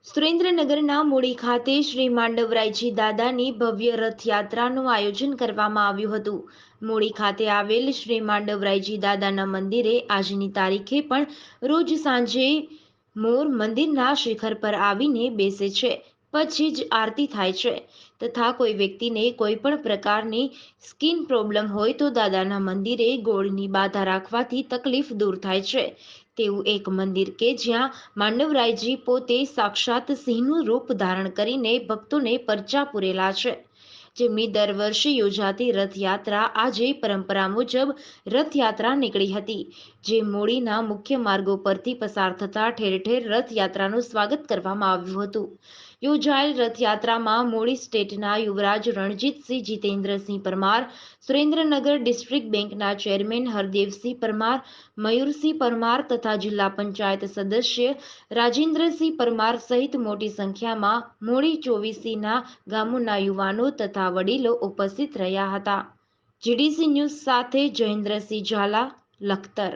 સુરેન્દ્રનગરના મૂળી ખાતે શ્રી માંડવરાયજી દાદાની ભવ્ય રથયાત્રાનું આયોજન કરવામાં આવ્યું હતું. મૂળી ખાતે આવેલ શ્રી માંડવરાયજી દાદાના મંદિરે આજની તારીખે પણ રોજ સાંજે મોર મંદિરના શિખર પર આવીને બેસે છે. પછી જ આરતી થાય છે તથા કોઈ વ્યક્તિને કોઈ પણ પ્રકારની સ્કિન પ્રોબ્લેમ હોય તો દાદાના મંદિરે ગોળની બાધા રાખવાથી તકલીફ દૂર થાય છે તેવું એક મંદિર કે જ્યાં માંડવરાયજી પોતે સાક્ષાત સિંહનું રૂપ ધારણ કરીને ભક્તોને પરચા પૂરેલા છે. જેમની દર વર્ષે યોજાતી રથયાત્રા આજે પરંપરા મુજબ રથયાત્રા નીકળી હતી, જે મૂળીના મુખ્ય માર્ગો પરથી પસાર થતા ઠેર ઠેર રથયાત્રાનું સ્વાગત કરવામાં આવ્યું હતું. યોજાયેલ રથયાત્રામાં મૂળી સ્ટેટના યુવરાજ રણજીતસિંહ જીતેન્દ્રસિંહ પરમાર, સુરેન્દ્રનગર ડિસ્ટ્રિક્ટ બેંકના ચેરમેન હરદેવસિંહ પરમાર, મયુરસિંહ પરમાર તથા જિલ્લા પંચાયત સદસ્ય રાજેન્દ્રસિંહ પરમાર સહિત મોટી સંખ્યામાં મૂળી ચોવીસીના ગામોના યુવાનો તથા વડીલો ઉપસ્થિત રહ્યા હતા. જીડીસી ન્યૂઝ સાથે જયેન્દ્રસિંહ ઝાલા, લખતર.